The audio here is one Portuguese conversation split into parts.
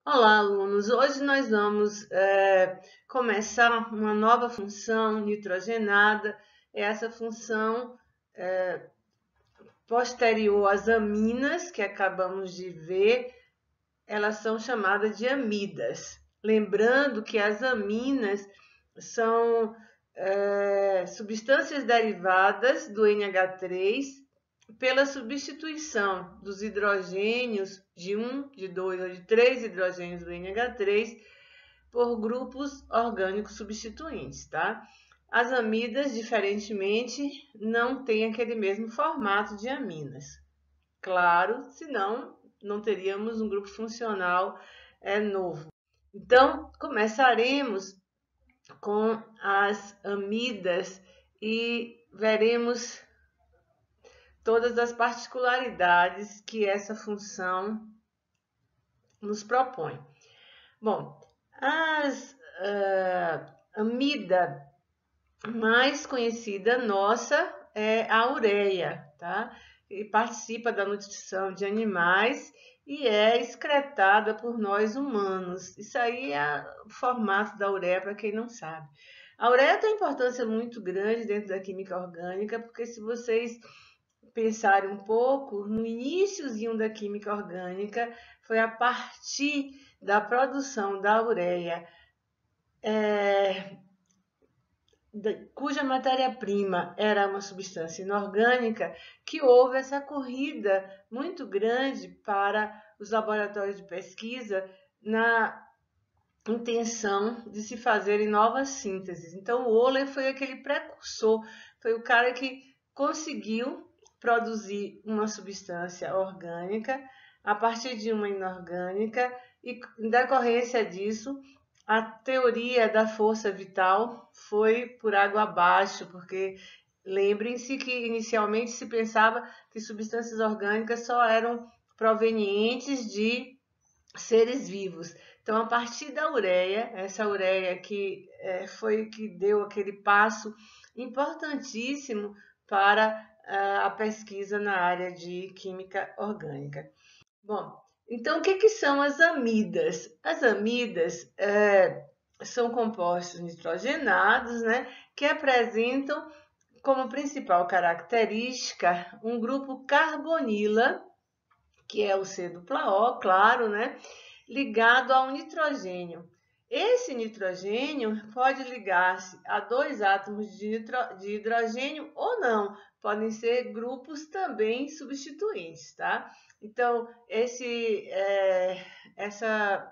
Olá, alunos! Hoje nós vamos começar uma nova função nitrogenada. Essa função posterior às aminas que acabamos de ver, elas são chamadas de amidas. Lembrando que as aminas são substâncias derivadas do NH3 pela substituição dos hidrogênios de 1, de 2 ou de 3 hidrogênios do NH3 por grupos orgânicos substituintes, tá? As amidas, diferentemente, não têm aquele mesmo formato de aminas. Claro, senão não teríamos um grupo funcional novo. Então, começaremos com as amidas e veremos todas as particularidades que essa função nos propõe. Bom, a amida mais conhecida nossa é a ureia, tá? E participa da nutrição de animais e é excretada por nós humanos. Isso aí é o formato da ureia, para quem não sabe. A ureia tem importância muito grande dentro da química orgânica, porque se vocês pensarem um pouco, no iniciozinho da química orgânica, foi a partir da produção da ureia, cuja matéria-prima era uma substância inorgânica, que houve essa corrida muito grande para os laboratórios de pesquisa na intenção de se fazerem novas sínteses. Então, o Euler foi aquele precursor, foi o cara que conseguiu produzir uma substância orgânica a partir de uma inorgânica e, em decorrência disso, a teoria da força vital foi por água abaixo, porque lembrem-se que inicialmente se pensava que substâncias orgânicas só eram provenientes de seres vivos. Então, a partir da ureia, essa ureia que foi que deu aquele passo importantíssimo para a pesquisa na área de química orgânica. Bom, então o que são as amidas? As amidas são compostos nitrogenados, né, que apresentam como principal característica um grupo carbonila, que é o C-O, claro, né, ligado a um nitrogênio. Esse nitrogênio pode ligar-se a dois átomos de hidrogênio ou não, podem ser grupos também substituintes, tá? Então, essa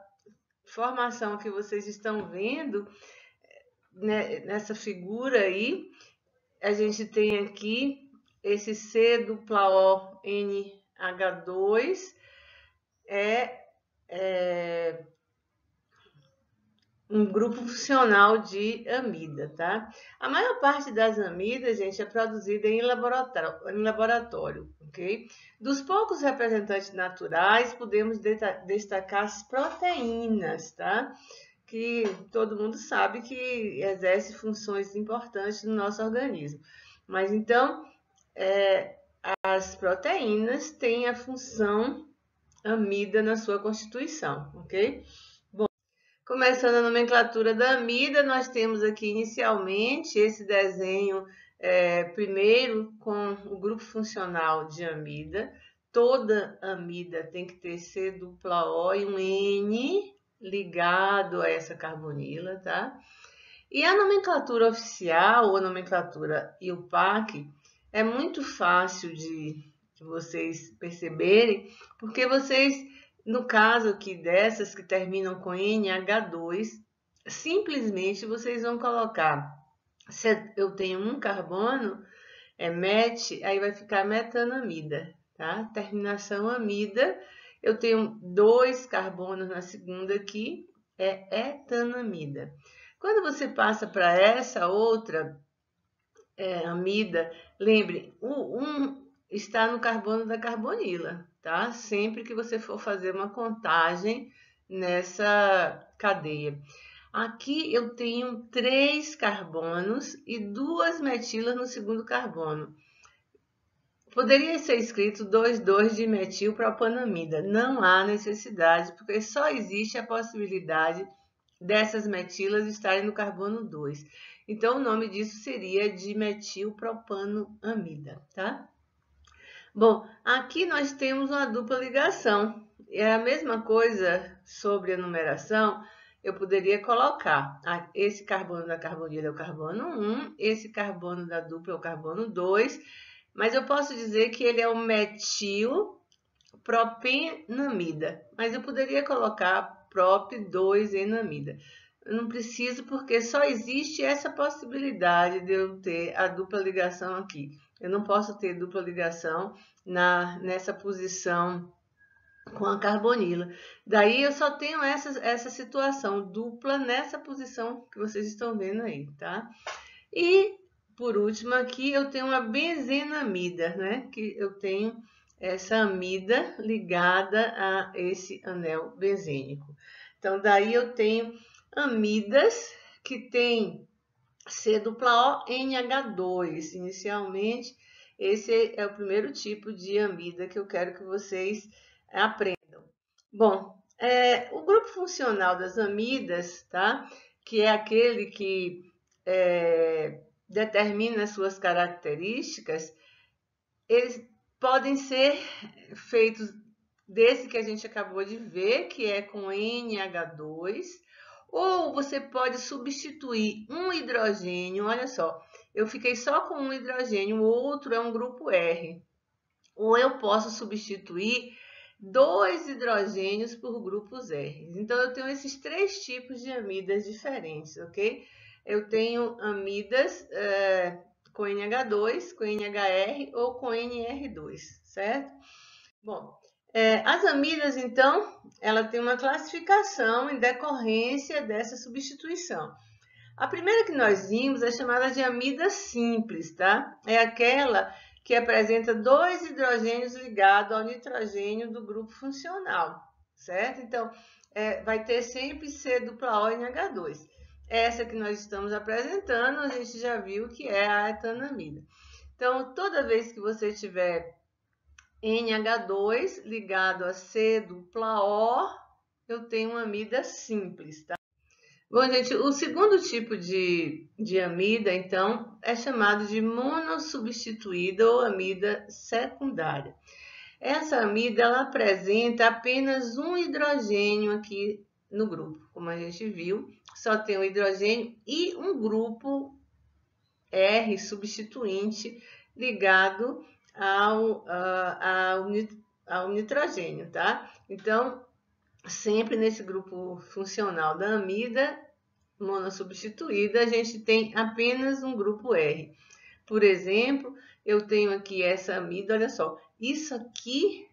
formação que vocês estão vendo, né, nessa figura aí, a gente tem aqui esse C-ONH2 é um grupo funcional de amida, tá? A maior parte das amidas, gente, é produzida em laboratório, ok? Dos poucos representantes naturais, podemos destacar as proteínas, tá? Que todo mundo sabe que exerce funções importantes no nosso organismo. Mas então, as proteínas têm a função amida na sua constituição, ok? Começando a nomenclatura da amida, nós temos aqui inicialmente esse desenho primeiro com o grupo funcional de amida. Toda amida tem que ter C-O e um N ligado a essa carbonila, tá? E a nomenclatura oficial, ou a nomenclatura IUPAC, é muito fácil de vocês perceberem, porque vocês, no caso aqui dessas que terminam com NH2, simplesmente vocês vão colocar, se eu tenho um carbono, met, aí vai ficar metanamida, tá? Terminação amida, eu tenho dois carbonos na segunda aqui, é etanamida. Quando você passa para essa outra amida, lembre, um está no carbono da carbonila, tá? Sempre que você for fazer uma contagem nessa cadeia. Aqui eu tenho 3 carbonos e 2 metilas no segundo carbono. Poderia ser escrito 2,2-dimetilpropanamida. Não há necessidade, porque só existe a possibilidade dessas metilas estarem no carbono 2. Então, o nome disso seria dimetilpropanoamida, tá? Bom, aqui nós temos uma dupla ligação. É a mesma coisa sobre a numeração. Eu poderia colocar esse carbono da carbonila é o carbono 1, esse carbono da dupla é o carbono 2, mas eu posso dizer que ele é o metilpropenamida, mas eu poderia colocar prop2-enamida. Eu não preciso porque só existe essa possibilidade de eu ter a dupla ligação aqui. Eu não posso ter dupla ligação nessa posição com a carbonila. Daí eu só tenho essa situação dupla nessa posição que vocês estão vendo aí, tá? E, por último, aqui eu tenho uma benzenamida, né? Que eu tenho essa amida ligada a esse anel benzênico. Então, daí eu tenho amidas que tem C-O NH2. Inicialmente, esse é o primeiro tipo de amida que eu quero que vocês aprendam. Bom, o grupo funcional das amidas, tá? Que é aquele que determina suas características, eles podem ser feitos desse que a gente acabou de ver, que é com NH2, ou você pode substituir um hidrogênio, olha só, eu fiquei só com um hidrogênio, o outro é um grupo R. Ou eu posso substituir 2 hidrogênios por grupos R. Então, eu tenho esses 3 tipos de amidas diferentes, ok? Eu tenho amidas com NH2, com NHR ou com NR2, certo? Bom, as amidas, então, ela tem uma classificação em decorrência dessa substituição. A primeira que nós vimos é chamada de amida simples, tá? É aquela que apresenta 2 hidrogênios ligados ao nitrogênio do grupo funcional, certo? Então, vai ter sempre C-O-NH2. Essa que nós estamos apresentando, a gente já viu que é a etanamida. Então, toda vez que você tiver NH2 ligado a C-O, eu tenho uma amida simples, tá? Bom, gente, o segundo tipo de amida, então, é chamado de monossubstituída ou amida secundária. Essa amida, ela apresenta apenas um hidrogênio aqui no grupo, como a gente viu, só tem um hidrogênio e um grupo R substituinte ligado ao nitrogênio, tá? Então, sempre nesse grupo funcional da amida monossubstituída, a gente tem apenas um grupo R. Por exemplo, eu tenho aqui essa amida, olha só, isso aqui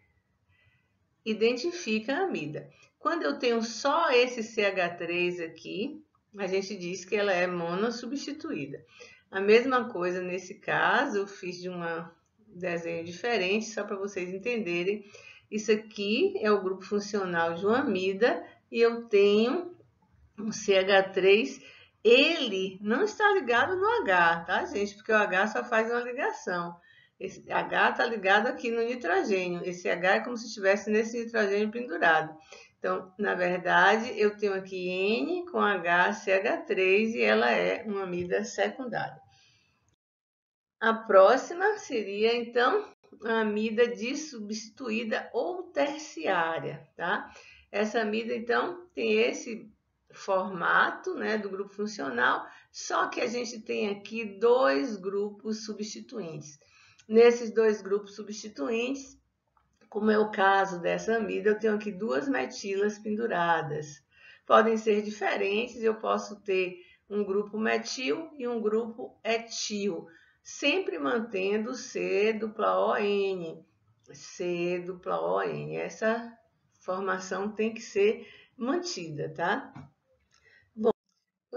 identifica a amida. Quando eu tenho só esse CH3 aqui, a gente diz que ela é monossubstituída. A mesma coisa nesse caso, eu fiz de um desenho diferente, só para vocês entenderem. Isso aqui é o grupo funcional de uma amida e eu tenho um CH3, ele não está ligado no H, tá, gente? Porque o H só faz uma ligação. Esse H está ligado aqui no nitrogênio. Esse H é como se estivesse nesse nitrogênio pendurado. Então, na verdade, eu tenho aqui N com H, CH3 e ela é uma amida secundária. A próxima seria, então, a amida dissubstituída ou terciária, tá? Essa amida, então, tem esse formato, né, do grupo funcional, só que a gente tem aqui 2 grupos substituintes. Nesses 2 grupos substituintes, como é o caso dessa amida, eu tenho aqui 2 metilas penduradas. Podem ser diferentes, eu posso ter um grupo metil e um grupo etil, sempre mantendo C-O-N, C-O-N. Essa formação tem que ser mantida, tá? Bom,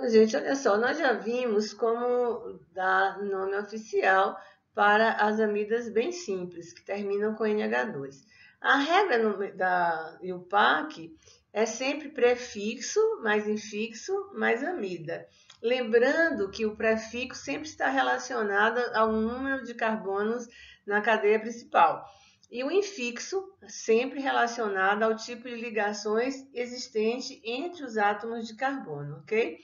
gente, olha só, nós já vimos como dar nome oficial para as amidas bem simples, que terminam com NH2. A regra da IUPAC é sempre prefixo, mais infixo, mais amida. Lembrando que o prefixo sempre está relacionado ao número de carbonos na cadeia principal. E o infixo, sempre relacionado ao tipo de ligações existente entre os átomos de carbono, ok?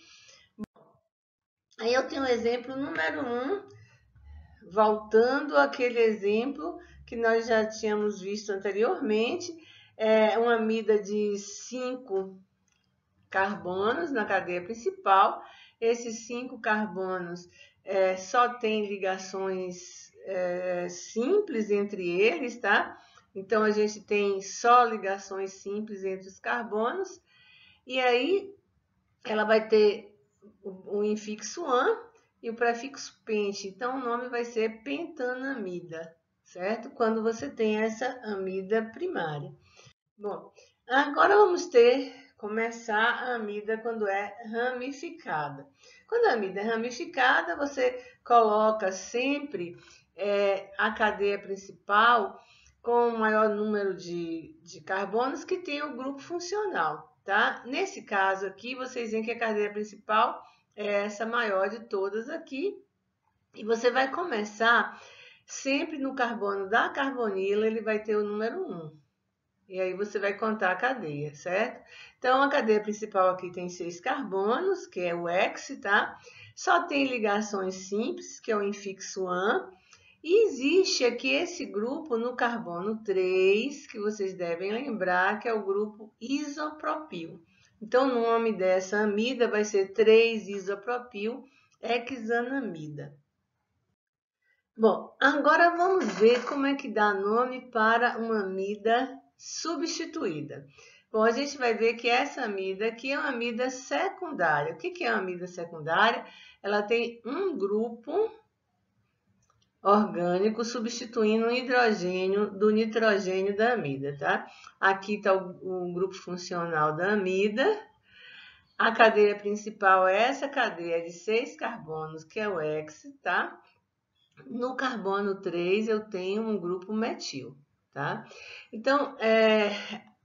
Aí eu tenho o exemplo número 1, voltando àquele exemplo que nós já tínhamos visto anteriormente, é uma amida de 5 carbonos na cadeia principal. Esses 5 carbonos só tem ligações simples entre eles, tá? Então, a gente tem só ligações simples entre os carbonos. E aí, ela vai ter o infixo an e o prefixo pente. Então, o nome vai ser pentanamida, certo? Quando você tem essa amida primária. Bom, agora vamos começar a amida quando é ramificada. Quando a amida é ramificada, você coloca sempre a cadeia principal com o maior número de carbonos que tem o grupo funcional, tá? Nesse caso aqui, vocês veem que a cadeia principal é essa maior de todas aqui. E você vai começar sempre no carbono da carbonila, ele vai ter o número 1. E aí você vai contar a cadeia, certo? Então, a cadeia principal aqui tem 6 carbonos, que é o hex, tá? Só tem ligações simples, que é o infixo an. E existe aqui esse grupo no carbono 3, que vocês devem lembrar, que é o grupo isopropil. Então, o nome dessa amida vai ser 3-isopropil hexanamida. Bom, agora vamos ver como é que dá nome para uma amida substituída. Bom, a gente vai ver que essa amida aqui é uma amida secundária. O que é uma amida secundária? Ela tem um grupo orgânico substituindo o hidrogênio do nitrogênio da amida, tá? Aqui está o grupo funcional da amida. A cadeia principal é essa cadeia de 6 carbonos, que é o hex, tá? No carbono 3, eu tenho um grupo metil, tá? Então,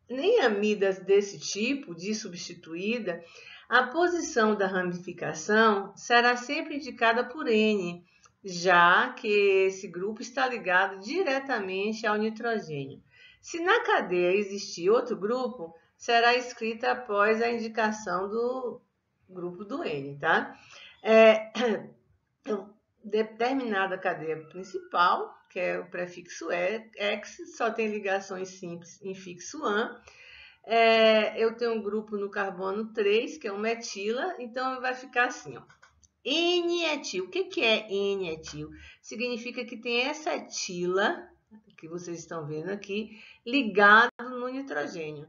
nem amidas desse tipo, de substituída, a posição da ramificação será sempre indicada por N, já que esse grupo está ligado diretamente ao nitrogênio. Se na cadeia existir outro grupo, será escrita após a indicação do grupo do N, tá? Determinada cadeia principal, que é o prefixo ex, só tem ligações simples infixo an. Eu tenho um grupo no carbono 3, que é o metila, então vai ficar assim, ó. N-etil. O que é N-etil? Significa que tem essa etila, que vocês estão vendo aqui, ligado no nitrogênio.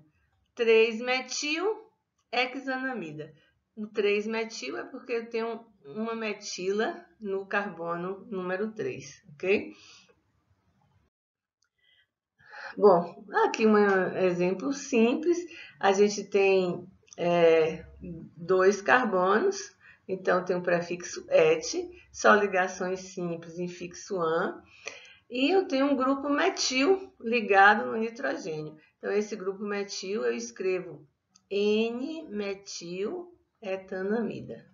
3-metil hexanamida. O 3-metil é porque eu tenho uma metila no carbono número 3, ok? Bom, aqui um exemplo simples. A gente tem 2 carbonos, então tem o prefixo et, só ligações simples, infixo an. E eu tenho um grupo metil ligado no nitrogênio. Então, esse grupo metil eu escrevo N-metil-etanamida.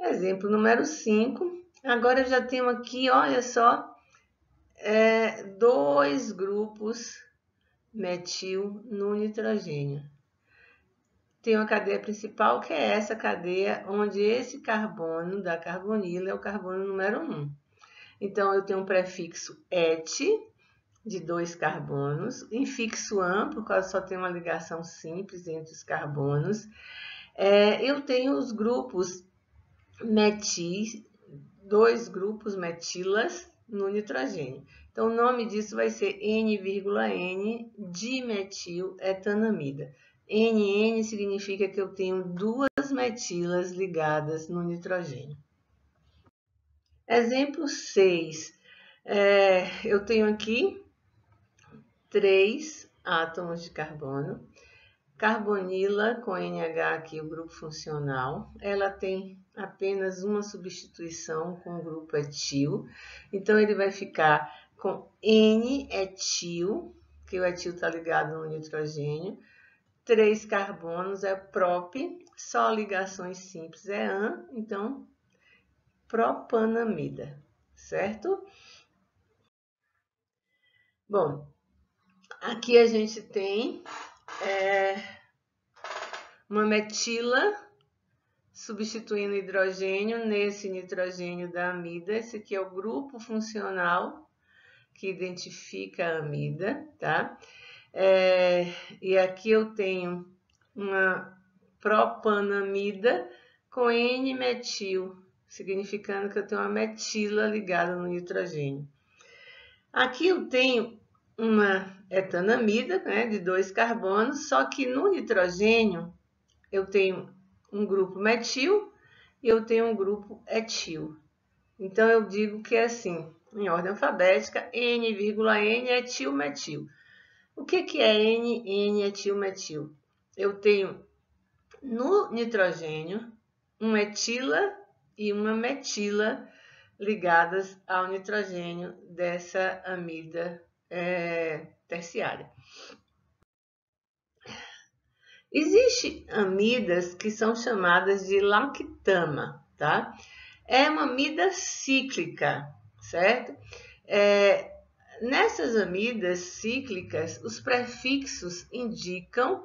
Exemplo número 5. Agora eu já tenho aqui, olha só, 2 grupos metil no nitrogênio. Tem uma cadeia principal, que é essa cadeia onde esse carbono da carbonila é o carbono número 1. Então, eu tenho um prefixo et, de 2 carbonos, infixo an, por causa só tem uma ligação simples entre os carbonos. Eu tenho os grupos metis, 2 grupos metilas no nitrogênio. Então, o nome disso vai ser N,N dimetiletanamida. NN significa que eu tenho 2 metilas ligadas no nitrogênio. Exemplo 6. Eu tenho aqui 3 átomos de carbono. Carbonila com NH aqui, o grupo funcional. Ela tem apenas uma substituição com o grupo etil. Então, ele vai ficar com N-etil, que o etil está ligado no nitrogênio. 3 carbonos é prop, só ligações simples é an, então propanamida. certo? Bom, aqui a gente tem uma metila substituindo hidrogênio nesse nitrogênio da amida. Esse aqui é o grupo funcional que identifica a amida, tá? E aqui eu tenho uma propanamida com N-metil, significando que eu tenho uma metila ligada no nitrogênio. Aqui eu tenho uma etanamida, né, de 2 carbonos, só que no nitrogênio eu tenho um grupo metil e eu tenho um grupo etil. Então eu digo que é assim, em ordem alfabética, N,N etil-metil. O que é N etil-metil? Eu tenho no nitrogênio uma etila e uma metila ligadas ao nitrogênio dessa amida terciária. Existem amidas que são chamadas de lactama, tá? É uma amida cíclica, certo? Nessas amidas cíclicas, os prefixos indicam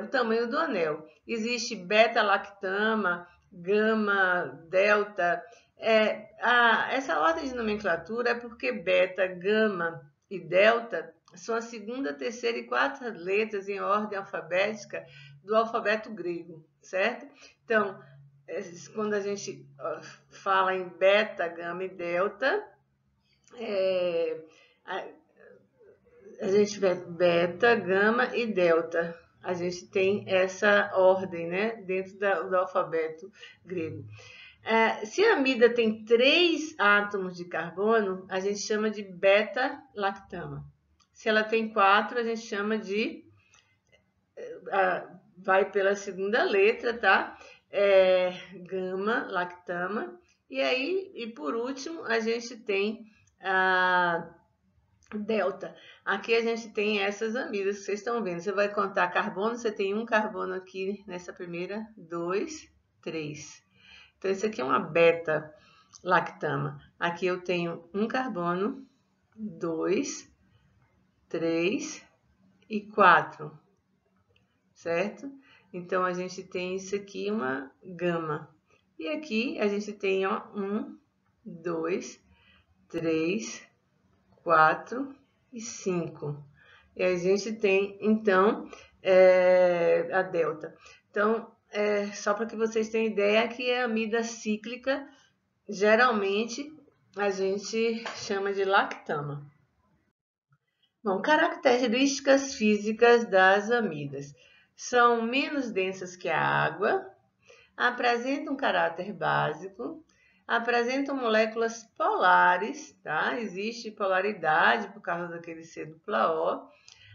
o tamanho do anel. Existe beta-lactama, gama, delta. Essa ordem de nomenclatura é porque beta, gama e delta são a segunda, terceira e quarta letras em ordem alfabética do alfabeto grego, certo? Então, quando a gente fala em beta, gama e delta, a gente vê beta, gama e delta. A gente tem essa ordem, né, dentro do alfabeto grego. Se a amida tem 3 átomos de carbono, a gente chama de beta-lactama. Se ela tem 4, a gente chama de... vai pela segunda letra, tá? Gama-lactama. E por último, a gente tem a delta. Aqui a gente tem essas amidas que vocês estão vendo. Você vai contar carbono, você tem um carbono aqui nessa primeira, 2, 3. Então, esse aqui é uma beta-lactama. Aqui eu tenho um carbono, 2, 3 e 4, certo? Então, a gente tem isso aqui, uma gama. E aqui a gente tem, ó, 1, 2, 3, 4 e 5. E a gente tem, então, a delta. Então, só para que vocês tenham ideia que a amida cíclica, geralmente, a gente chama de lactama. Bom, características físicas das amidas. São menos densas que a água, apresentam um caráter básico, apresentam moléculas polares, tá? Existe polaridade por causa daquele C dupla O.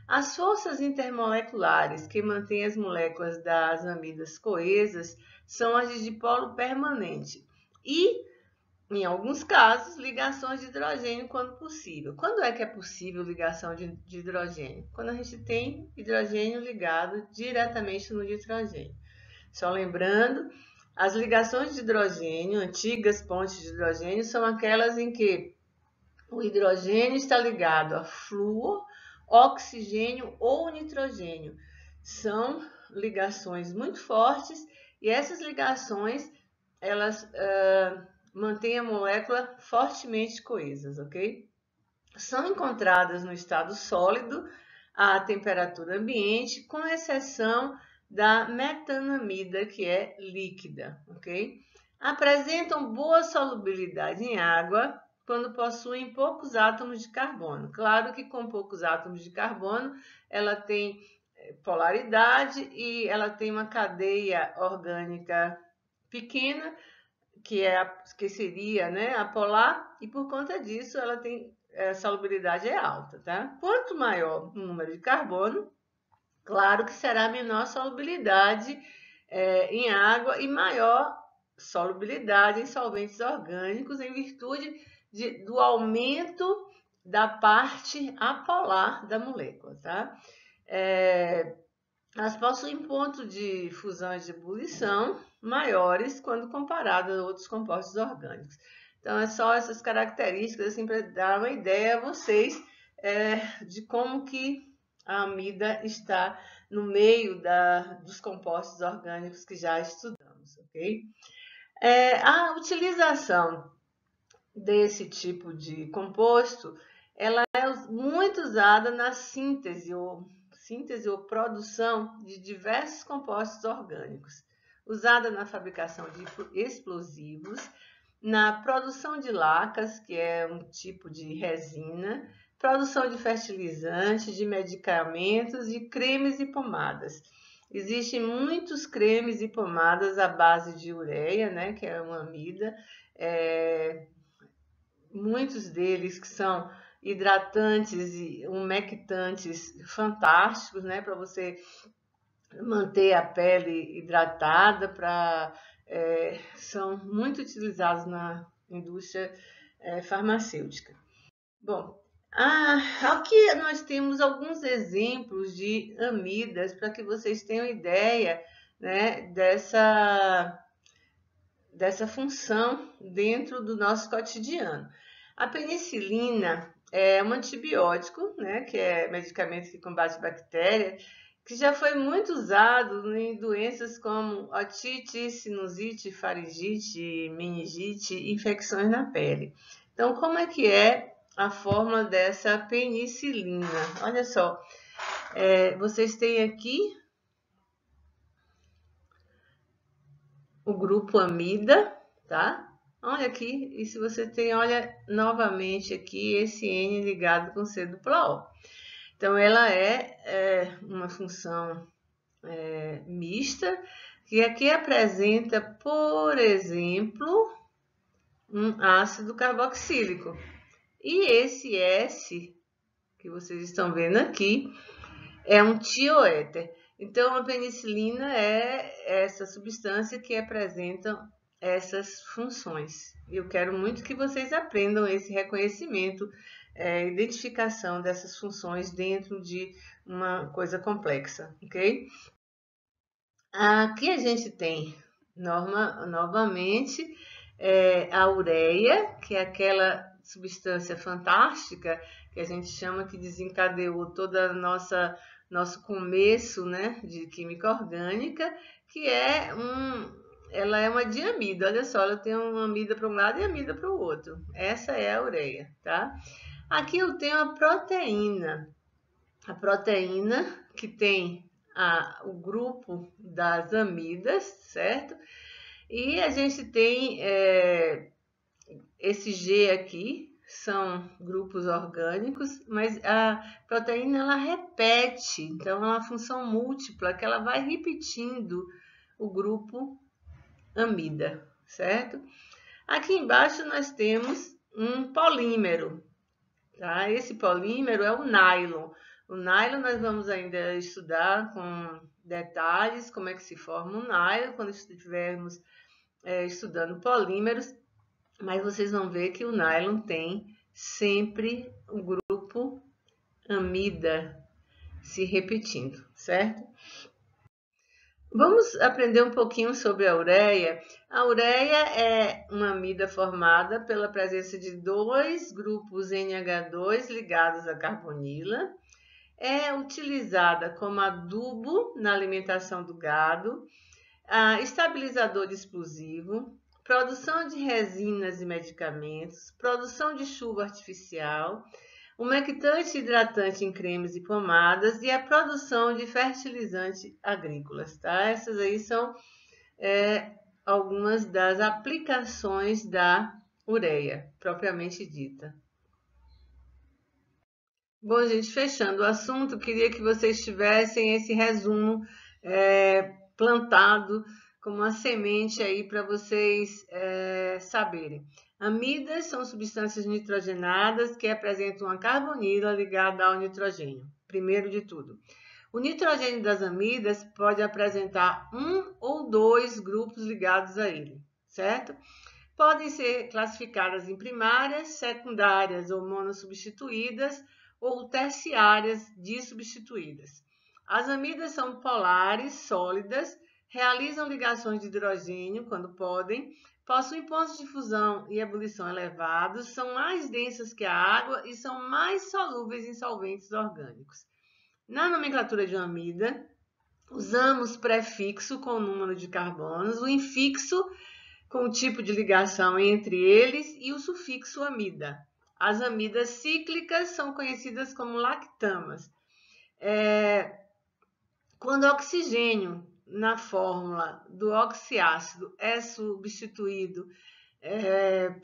As forças intermoleculares que mantêm as moléculas das amidas coesas são as de dipolo permanente e, em alguns casos, ligações de hidrogênio quando possível. Quando é que é possível ligação de hidrogênio? Quando a gente tem hidrogênio ligado diretamente no nitrogênio. Só lembrando, as ligações de hidrogênio, antigas pontes de hidrogênio, são aquelas em que o hidrogênio está ligado a flúor, oxigênio ou nitrogênio. São ligações muito fortes e essas ligações, elas mantêm a molécula fortemente coesas, ok? São encontradas no estado sólido à temperatura ambiente, com exceção da metanamida, que é líquida, ok? Apresentam boa solubilidade em água quando possuem poucos átomos de carbono. Claro que com poucos átomos de carbono, ela tem polaridade e ela tem uma cadeia orgânica pequena, que seria, né, apolar, e por conta disso ela tem a solubilidade alta, tá? Quanto maior o número de carbono, claro que será menor solubilidade em água e maior solubilidade em solventes orgânicos em virtude do aumento da parte apolar da molécula, tá? Elas possuem pontos de fusão e de ebulição maiores quando comparadas a outros compostos orgânicos. Então, é só essas características, assim, para dar uma ideia a vocês de como que a amida está no meio dos compostos orgânicos que já estudamos, ok? A utilização desse tipo de composto, ela é muito usada na síntese ou produção de diversos compostos orgânicos, usada na fabricação de explosivos, na produção de lacas, que é um tipo de resina, produção de fertilizantes, de medicamentos, de cremes e pomadas. Existem muitos cremes e pomadas à base de ureia, né, que é uma amida, muitos deles que são hidratantes e umectantes fantásticos, né, para você manter a pele hidratada, são muito utilizados na indústria farmacêutica. Bom, aqui nós temos alguns exemplos de amidas para que vocês tenham ideia, né, dessa função dentro do nosso cotidiano. A penicilina é um antibiótico, né, que é medicamento que combate bactérias, que já foi muito usado em doenças como otite, sinusite, faringite, meningite, infecções na pele. Então, como é que é a fórmula dessa penicilina? Olha só, vocês têm aqui o grupo amida, tá? Olha aqui, e se você tem, olha novamente aqui esse N ligado com C dupla O. Então, ela é uma função mista, que aqui apresenta, por exemplo, um ácido carboxílico. E esse S, que vocês estão vendo aqui, é um tioéter. Então, a penicilina é essa substância que apresenta essas funções. Eu quero muito que vocês aprendam esse reconhecimento, identificação dessas funções dentro de uma coisa complexa, ok? Aqui a gente tem, novamente, a ureia, que é aquela substância fantástica que a gente chama que desencadeou toda a nosso começo, né, de química orgânica, que ela é uma diamida. Olha só, ela tem uma amida para um lado e amida para o outro. Essa é a ureia, tá? Aqui eu tenho a proteína. A proteína que tem o grupo das amidas, certo? E a gente tem esse G aqui, são grupos orgânicos, mas a proteína ela repete, então é uma função múltipla que ela vai repetindo o grupo amida, certo? Aqui embaixo nós temos um polímero, tá? Esse polímero é o nylon. O nylon nós vamos ainda estudar com detalhes como é que se forma o nylon quando estivermos estudando polímeros, mas vocês vão ver que o nylon tem sempre o grupo amida se repetindo, certo? Vamos aprender um pouquinho sobre a ureia. A ureia é uma amida formada pela presença de dois grupos NH2 ligados à carbonila. É utilizada como adubo na alimentação do gado, estabilizador de explosivo, produção de resinas e medicamentos, produção de chuva artificial, umectante e hidratante em cremes e pomadas e a produção de fertilizantes agrícolas, tá? Essas aí são algumas das aplicações da ureia, propriamente dita. Bom, gente, fechando o assunto, queria que vocês tivessem esse resumo plantado como uma semente aí para vocês saberem. Amidas são substâncias nitrogenadas que apresentam uma carbonila ligada ao nitrogênio, primeiro de tudo. O nitrogênio das amidas pode apresentar um ou dois grupos ligados a ele, certo? Podem ser classificadas em primárias, secundárias ou monossubstituídas ou terciárias dissubstituídas. As amidas são polares, sólidas, realizam ligações de hidrogênio quando podem, possuem pontos de fusão e ebulição elevados, são mais densas que a água e são mais solúveis em solventes orgânicos. Na nomenclatura de uma amida, usamos prefixo com o número de carbonos, o infixo com o tipo de ligação entre eles e o sufixo amida. As amidas cíclicas são conhecidas como lactamas. Quando o oxigênio na fórmula do oxiácido é substituído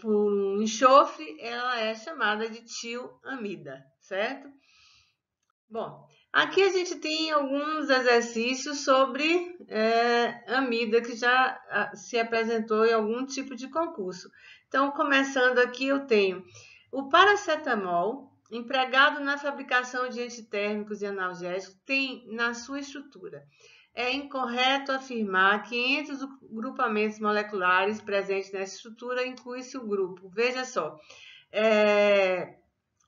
por um enxofre, ela é chamada de tioamida, certo? Bom, aqui a gente tem alguns exercícios sobre amida que já se apresentou em algum tipo de concurso. Então, começando aqui, eu tenho o paracetamol, empregado na fabricação de antitérmicos e analgésicos, tem na sua estrutura. É incorreto afirmar que entre os grupamentos moleculares presentes nessa estrutura inclui-se o grupo. Veja só,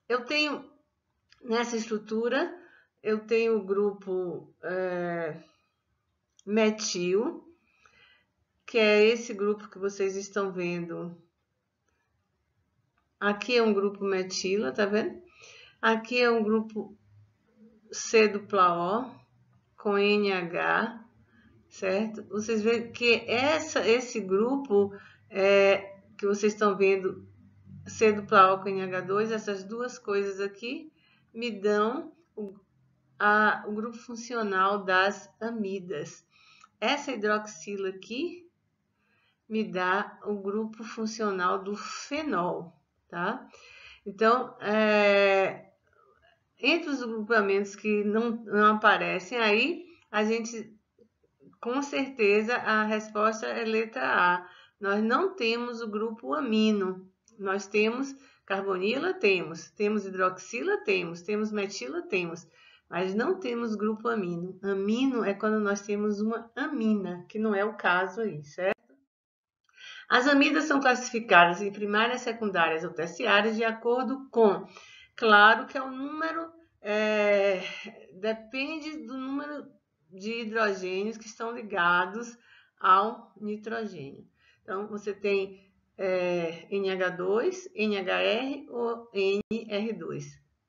eu tenho nessa estrutura, eu tenho o grupo metil, que é esse grupo que vocês estão vendo. Aqui é um grupo metila, tá vendo? Aqui é um grupo C dupla O com NH, certo? Vocês veem que esse grupo que vocês estão vendo, C dupla O com NH2, essas duas coisas aqui me dão o grupo funcional das amidas. Essa hidroxila aqui me dá o grupo funcional do fenol, tá? Então, entre os grupamentos que não aparecem aí, a gente, com certeza, a resposta é letra A. Nós não temos o grupo amino. Nós temos carbonila, temos hidroxila, temos metila, mas não temos grupo amino. Amino é quando nós temos uma amina, que não é o caso aí, certo? As amidas são classificadas em primárias, secundárias ou terciárias de acordo com, claro que é o número, depende do número de hidrogênios que estão ligados ao nitrogênio. Então, você tem NH2, NHR ou NR2.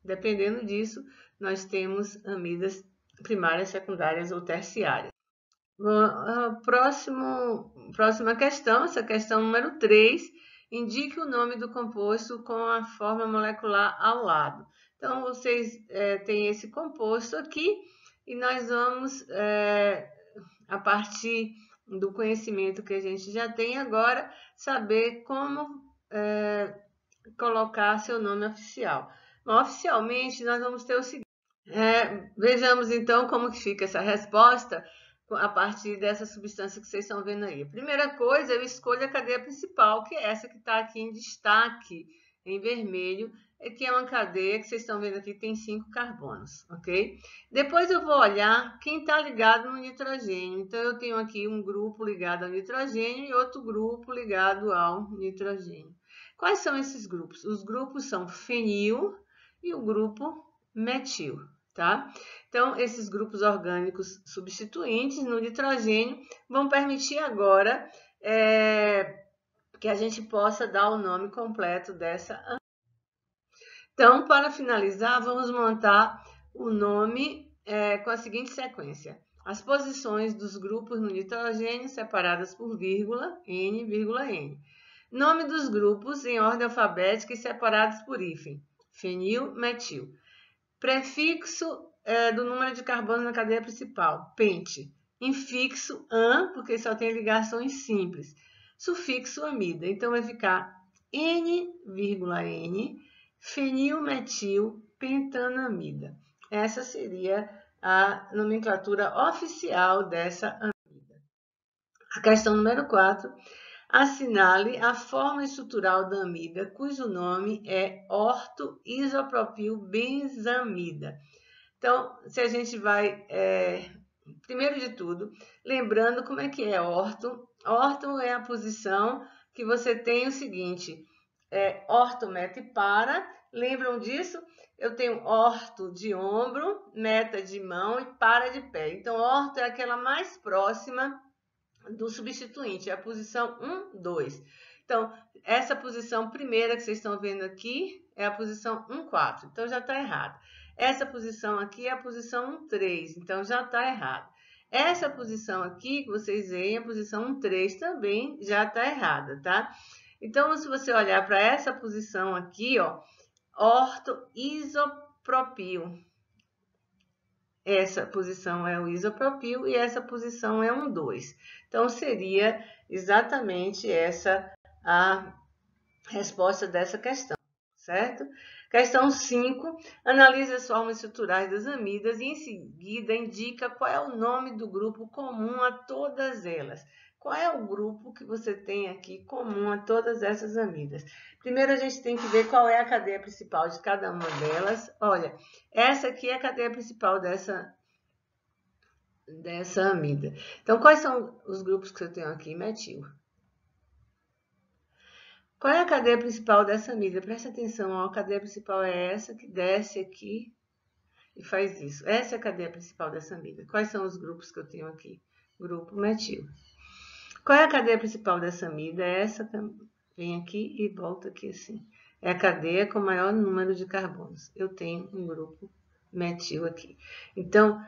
Dependendo disso, nós temos amidas primárias, secundárias ou terciárias. Próxima questão, essa questão número 3, indique o nome do composto com a forma molecular ao lado. Então, vocês têm esse composto aqui e nós vamos, a partir do conhecimento que a gente já tem agora, saber como colocar seu nome oficial. Bom, oficialmente, nós vamos ter o seguinte. Vejamos, então, como que fica essa resposta a partir dessa substância que vocês estão vendo aí. A primeira coisa, eu escolho a cadeia principal, que é essa que está aqui em destaque, em vermelho, que é uma cadeia que vocês estão vendo aqui, tem 5 carbonos, ok? Depois eu vou olhar quem está ligado no nitrogênio. Então, eu tenho aqui um grupo ligado ao nitrogênio e outro grupo ligado ao nitrogênio. Quais são esses grupos? Os grupos são fenil e o grupo metil, tá? Então, esses grupos orgânicos substituintes no nitrogênio vão permitir agora que a gente possa dar o nome completo dessa amida. Então, para finalizar, vamos montar o nome com a seguinte sequência. As posições dos grupos no nitrogênio separadas por vírgula, N, vírgula N. Nome dos grupos em ordem alfabética e separados por hífen, fenil, metil. Prefixo do número de carbono na cadeia principal, pente. Infixo, an, porque só tem ligações simples. Sufixo, amida. Então, vai ficar N, N, fenilmetil pentanamida. Essa seria a nomenclatura oficial dessa amida. A questão número 4. Assinale a forma estrutural da amida, cujo nome é orto-isopropilbenzamida. Então, se a gente vai, primeiro de tudo, lembrando como é que é orto. Orto é a posição que você tem o seguinte, orto, meta e para. Lembram disso? Eu tenho orto de ombro, meta de mão e para de pé. Então, orto é aquela mais próxima do substituinte, é a posição 1, 2. Então, essa posição primeira que vocês estão vendo aqui é a posição 1, 4. Então, já está errado. Essa posição aqui é a posição 1, 3. Então, já está errado. Essa posição aqui, que vocês veem, a posição 1, 3 também já está errada, tá? Então, se você olhar para essa posição aqui, ó, ortoisopropil. Essa posição é o isopropil e essa posição é um 2. Então, seria exatamente essa a resposta dessa questão, certo? Questão 5. Analise as formas estruturais das amidas e, em seguida, indica qual é o nome do grupo comum a todas elas. Qual é o grupo que você tem aqui comum a todas essas amidas? Primeiro, a gente tem que ver qual é a cadeia principal de cada uma delas. Olha, essa aqui é a cadeia principal dessa amida. Então, quais são os grupos que eu tenho aqui? Metil. Qual é a cadeia principal dessa amida? Presta atenção, ó, a cadeia principal é essa que desce aqui e faz isso. Essa é a cadeia principal dessa amida. Quais são os grupos que eu tenho aqui? Grupo metil. Qual é a cadeia principal dessa amida? Essa também. Vem aqui e volta aqui assim. É a cadeia com maior número de carbonos. Eu tenho um grupo metil aqui. Então,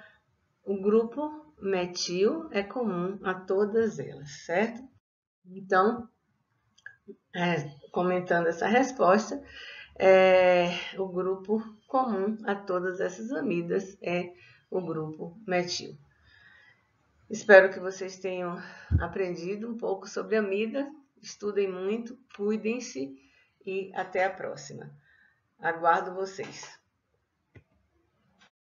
o grupo metil é comum a todas elas, certo? Então, comentando essa resposta, o grupo comum a todas essas amidas é o grupo metil. Espero que vocês tenham aprendido um pouco sobre amida. Estudem muito, cuidem-se e até a próxima. Aguardo vocês.